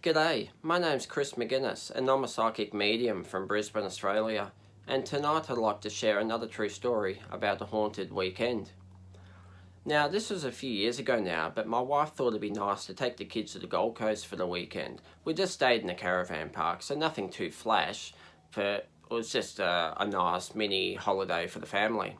G'day, my name's Kris McInnes and I'm a psychic medium from Brisbane, Australia, and tonight I'd like to share another true story about a haunted weekend. Now, this was a few years ago now, but my wife thought it'd be nice to take the kids to the Gold Coast for the weekend. We just stayed in a caravan park, so nothing too flash, but it was just a nice mini holiday for the family.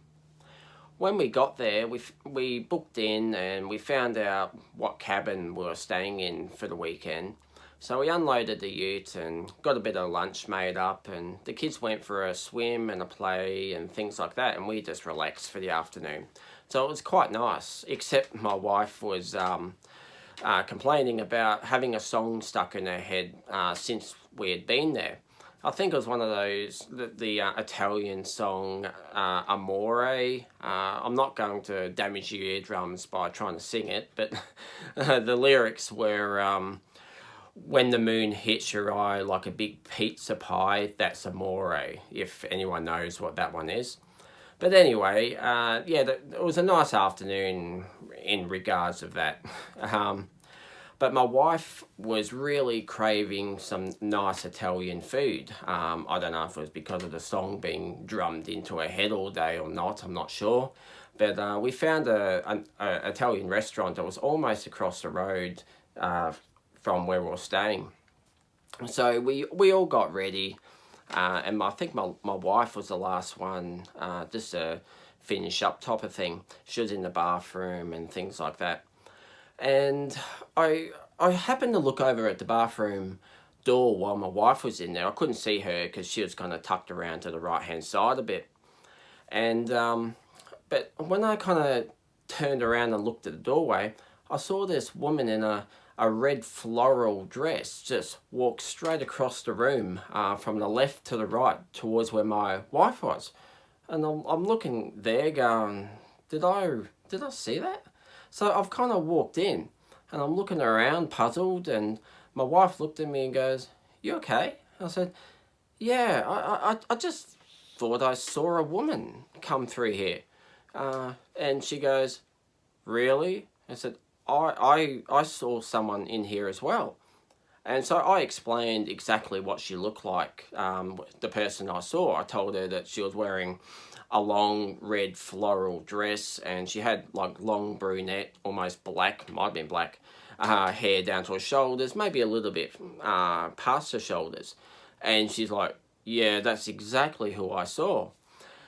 When we got there, we booked in and we found out what cabin we were staying in for the weekend. So we unloaded the ute and got a bit of lunch made up, and the kids went for a swim and a play and things like that, and we just relaxed for the afternoon. So it was quite nice, except my wife was complaining about having a song stuck in her head since we had been there. I think it was one of those, the Italian song, Amore. I'm not going to damage your eardrums by trying to sing it, but the lyrics were, when the moon hits your eye like a big pizza pie, that's Amore, if anyone knows what that one is. But anyway, it was a nice afternoon in regards of that. But my wife was really craving some nice Italian food. I don't know if it was because of the song being drummed into her head all day or not, I'm not sure. But we found an Italian restaurant that was almost across the road from where we were staying. So we all got ready, and I think my wife was the last one just to finish up type of thing. She was in the bathroom and things like that. And I happened to look over at the bathroom door while my wife was in there. I couldn't see her because she was kind of tucked around to the right-hand side a bit. And but when I kind of turned around and looked at the doorway, I saw this woman in a red floral dress just walk straight across the room from the left to the right towards where my wife was. And I'm looking there going, did I see that? So I've kind of walked in and I'm looking around puzzled, and my wife looked at me and goes, "You okay?" I said, "Yeah, I just thought I saw a woman come through here." And she goes, "Really?" I said, I saw someone in here as well. And so I explained exactly what she looked like, the person I saw. I told her that she was wearing a long red floral dress, and she had like long brunette, almost black, might have been black, hair down to her shoulders, maybe a little bit past her shoulders. And she's like, "Yeah, that's exactly who I saw."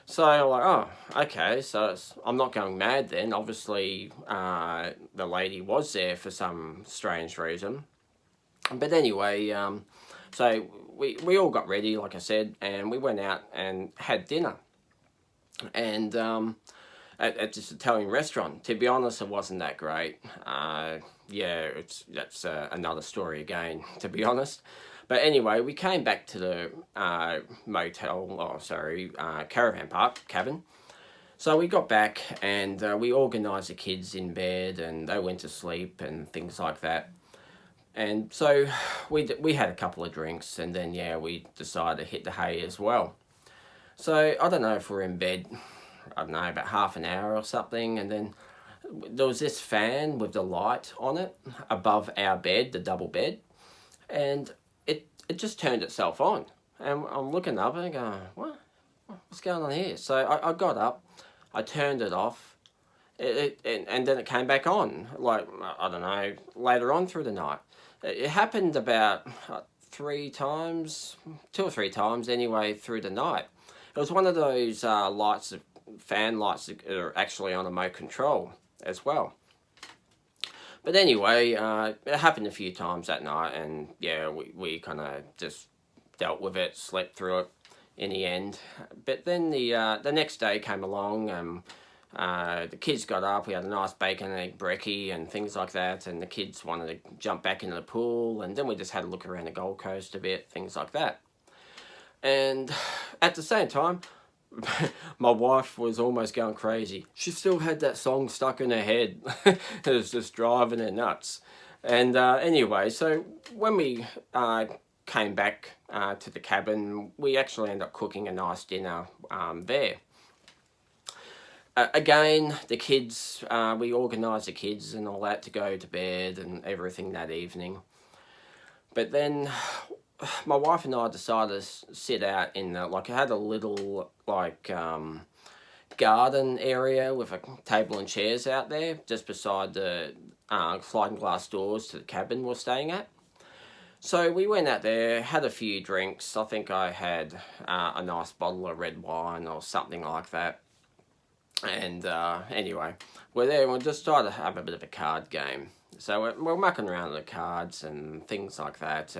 So I'm like, oh, okay, so I'm not going mad then. Obviously, the lady was there for some strange reason. But anyway, so we all got ready, like I said, and we went out and had dinner. And at this Italian restaurant. To be honest, it wasn't that great. That's another story again, to be honest. But anyway, we came back to the caravan park, cabin. So we got back and we organised the kids in bed and they went to sleep and things like that. And so we had a couple of drinks and then, we decided to hit the hay as well. So I don't know if we're in bed, I don't know, about half an hour or something, and then there was this fan with the light on it above our bed, the double bed, and it just turned itself on. And I'm looking up and going, what's going on here? So I got up, I turned it off, and then it came back on, like, I don't know, later on through the night. It happened about 2 or 3 times anyway through the night. It was one of those fan lights that are actually on a remote control as well. But anyway, it happened a few times that night, and we kind of just dealt with it, slept through it in the end. But then the next day came along, and the kids got up. We had a nice bacon and egg brekkie and things like that, and the kids wanted to jump back into the pool, and then we just had a look around the Gold Coast a bit, things like that. And at the same time, my wife was almost going crazy. She still had that song stuck in her head. It was just driving her nuts. And anyway, so when we came back to the cabin, we actually ended up cooking a nice dinner there. Again, the kids, we organised the kids and all that to go to bed and everything that evening. But then my wife and I decided to sit out in the, like, I had a little, like, garden area with a table and chairs out there just beside the sliding glass doors to the cabin we're staying at. So we went out there, had a few drinks. I think I had a nice bottle of red wine or something like that. And anyway, we're there and we just started to have a bit of a card game. So we're mucking around with the cards and things like that.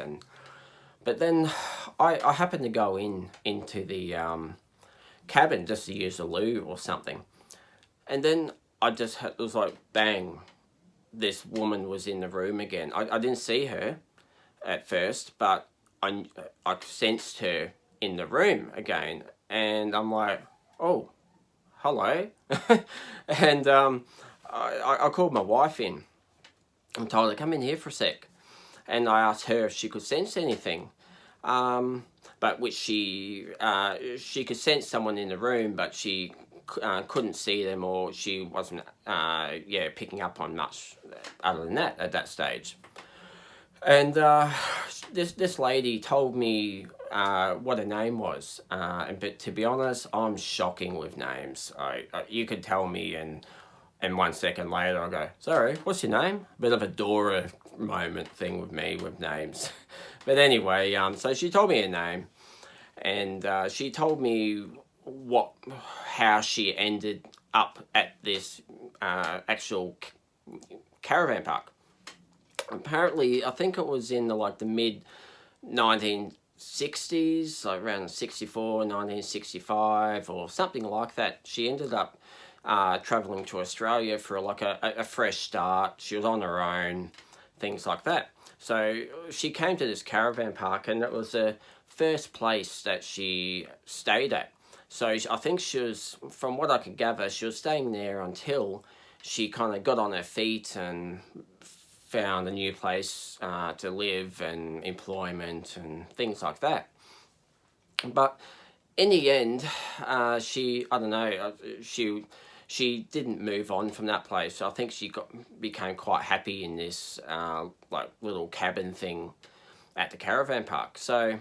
But then I happened to go into the cabin just to use the loo or something. And then it was like, bang, this woman was in the room again. I didn't see her at first, but I sensed her in the room again, and I'm like, oh, hello. And I called my wife in and told her, come in here for a sec, and I asked her if she could sense anything, but which she could sense someone in the room, but she couldn't see them, or she wasn't picking up on much other than that at that stage. And this lady told me what her name was, but to be honest, I'm shocking with names. You could tell me, and 1 second later I go, sorry, what's your name? Bit of a Dora moment thing with me with names. But anyway, so she told me her name, and she told me how she ended up at this actual caravan park. Apparently, I think it was in the mid 1960s, like around 64, 1965, or something like that. She ended up traveling to Australia for a fresh start. She was on her own, things like that. So she came to this caravan park, and it was the first place that she stayed at. So I think she was, from what I could gather, she was staying there until she kind of got on her feet and found a new place to live and employment and things like that. But in the end, she didn't move on from that place. So I think she became quite happy in this little cabin thing at the caravan park. So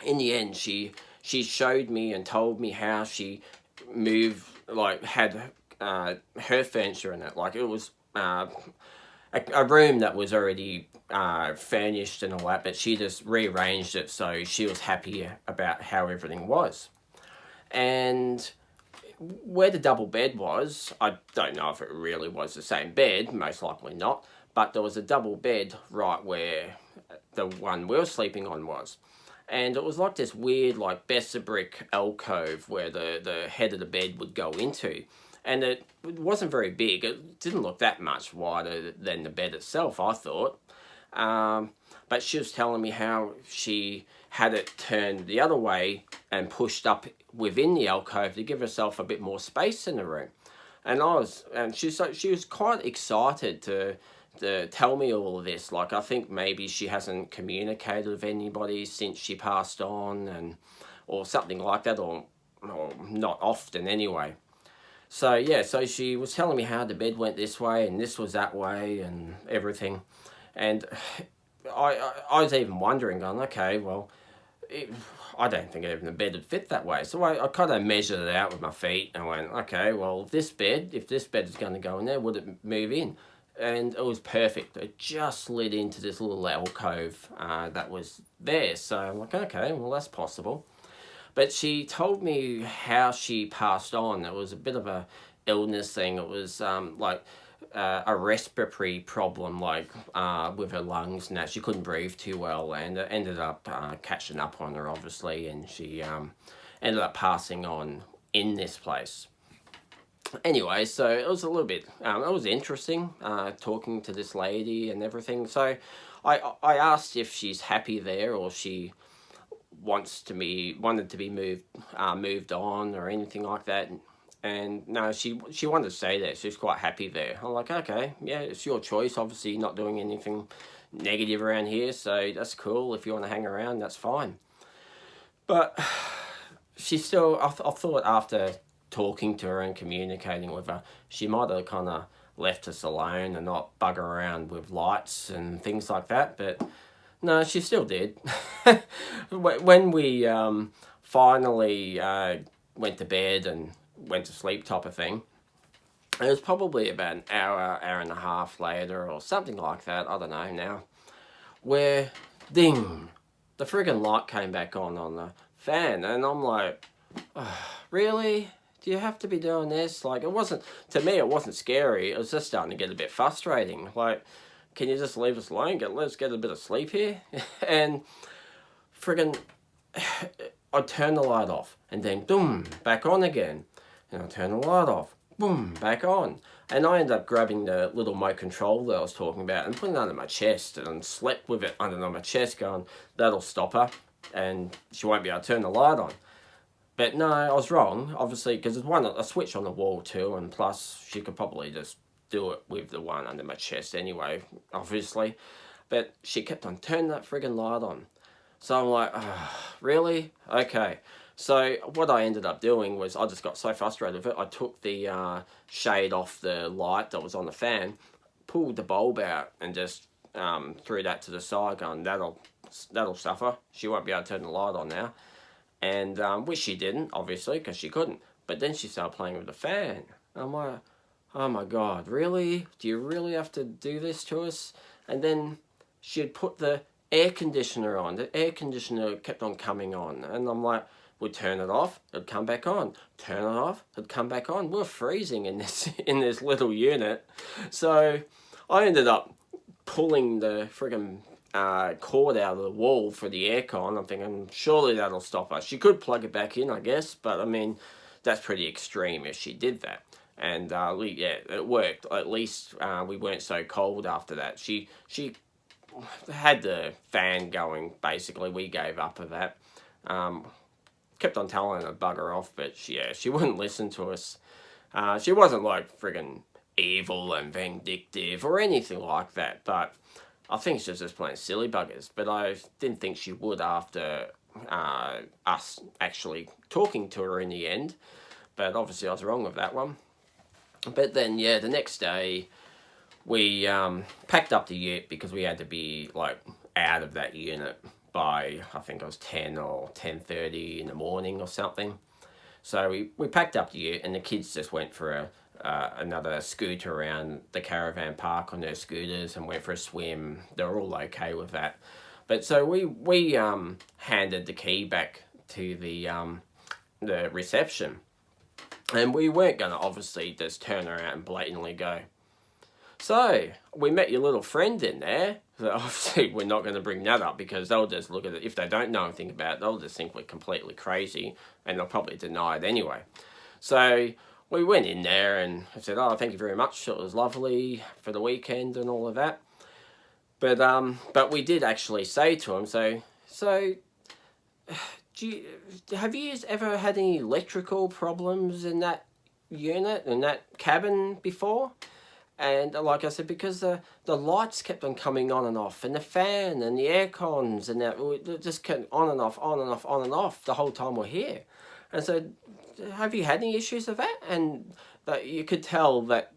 in the end, she showed me and told me how she moved, had her furniture in it. Like, it was a room that was already furnished and all that, but she just rearranged it so she was happy about how everything was. And where the double bed was, I don't know if it really was the same bed, most likely not, but there was a double bed right where the one we were sleeping on was. And it was like this weird, Besser brick alcove where the head of the bed would go into. And it wasn't very big. It didn't look that much wider than the bed itself, I thought. But she was telling me how she had it turned the other way and pushed up within the alcove to give herself a bit more space in the room. And she was quite excited to tell me all of this. I think maybe she hasn't communicated with anybody since she passed on, or something like that, or not often anyway. So yeah, so she was telling me how the bed went this way and this was that way and everything. And I was even wondering, going, okay, well, I don't think even the bed would fit that way. So I kind of measured it out with my feet and went, okay, well, if this bed is going to go in there, would it move in? And it was perfect. It just slid into this little alcove that was there. So I'm like, okay, well, that's possible. But she told me how she passed on. It was a bit of a illness thing. It was a respiratory problem, with her lungs and that. She couldn't breathe too well, and it ended up catching up on her, obviously, and she ended up passing on in this place. Anyway, so it was a little bit, it was interesting talking to this lady and everything. So I asked if she's happy there, or she wanted to be moved on or anything like that. And no, she wanted to stay there. She's quite happy there. I'm like, okay, yeah, it's your choice. Obviously, you're not doing anything negative around here, so that's cool. If you want to hang around, that's fine. But she still, I thought after talking to her and communicating with her, she might have kind of left us alone and not bugger around with lights and things like that. But No, she still did. When we finally went to bed and went to sleep type of thing, it was probably about an hour, hour and a half later or something like that, I don't know now, where, ding, the friggin' light came back on the fan, and I'm like, oh, really? Do you have to be doing this? Like, it wasn't, to me, it wasn't scary. It was just starting to get a bit frustrating. Like, can you just leave us alone? Let's get a bit of sleep here. And friggin', I'd turn the light off, and then, boom, back on again. And I'd turn the light off, boom, back on. And I ended up grabbing the little remote control that I was talking about and putting it under my chest and slept with it under my chest going, that'll stop her and she won't be able to turn the light on. But no, I was wrong, obviously, because there's a switch on the wall too, and plus she could probably just do it with the one under my chest anyway, obviously. But she kept on turning that friggin' light on. So I'm like, oh, really? Okay. So what I ended up doing was I just got so frustrated with it, I took the shade off the light that was on the fan, pulled the bulb out and just threw that to the side going, that'll suffer. She won't be able to turn the light on now. And which she didn't, obviously, because she couldn't. But then she started playing with the fan. I'm like, oh my God, really? Do you really have to do this to us? And then she'd put the air conditioner on. The air conditioner kept on coming on. And I'm like, we'd turn it off, it'd come back on. Turn it off, it'd come back on. We're freezing in this little unit. So I ended up pulling the friggin' cord out of the wall for the aircon. I'm thinking, surely that'll stop us. She could plug it back in, I guess, but I mean, that's pretty extreme if she did that. And yeah, it worked. At least we weren't so cold after that. She had the fan going, basically. We gave up of that. Kept on telling her to bugger off, but she wouldn't listen to us. She wasn't like friggin' evil and vindictive or anything like that, but I think she was just playing silly buggers. But I didn't think she would after us actually talking to her in the end. But obviously I was wrong with that one. But then, yeah, the next day we packed up the ute because we had to be like out of that unit by, I think it was 10 or 10:30 in the morning or something. So we packed up the ute and the kids just went for another scooter around the caravan park on their scooters and went for a swim. They were all okay with that. But so we handed the key back to the reception. And we weren't going to obviously just turn around and blatantly go, so, we met your little friend in there. So obviously we're not going to bring that up because they'll just look at it. If they don't know anything about it, they'll just think we're completely crazy and they'll probably deny it anyway. So we went in there and I said, oh, thank you very much. It was lovely for the weekend and all of that. But we did actually say to him, so have you ever had any electrical problems in that unit, in that cabin before? And like I said, because the lights kept on coming on and off, and the fan and the air cons and that, it just kept on and off, on and off, on and off the whole time we're here. And so, have you had any issues with that? And you could tell that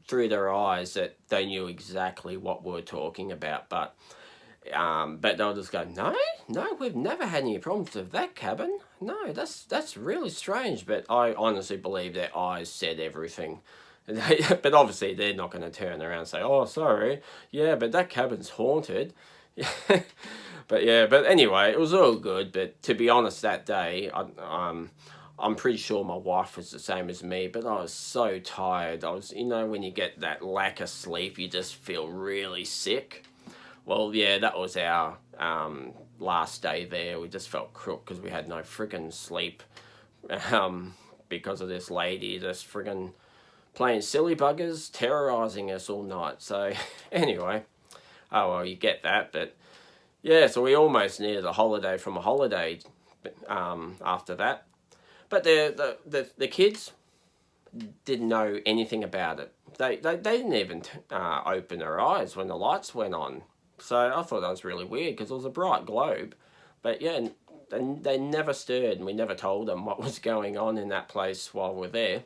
through their eyes that they knew exactly what we were talking about, but they'll just go, no, we've never had any problems with that cabin. No, that's really strange. But I honestly believe their eyes said everything. But obviously they're not going to turn around and say, oh, sorry, yeah, but that cabin's haunted. But anyway, it was all good. But to be honest, that day, I'm pretty sure my wife was the same as me, but I was so tired. I was, when you get that lack of sleep, you just feel really sick. Well, yeah, that was our last day there. We just felt crook because we had no friggin' sleep because of this lady just friggin' playing silly buggers, terrorising us all night. So, anyway, oh well, you get that. But, yeah, so we almost needed a holiday from a holiday after that. But the kids didn't know anything about it. They didn't even open their eyes when the lights went on. So I thought that was really weird because it was a bright globe. But, yeah, they never stirred and we never told them what was going on in that place while we're there.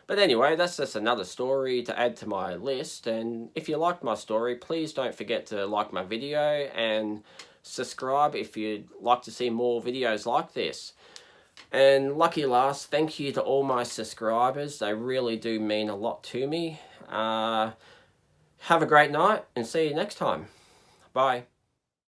But anyway, that's just another story to add to my list. And if you liked my story, please don't forget to like my video and subscribe if you'd like to see more videos like this. And lucky last, thank you to all my subscribers. They really do mean a lot to me. Have a great night and see you next time. Bye.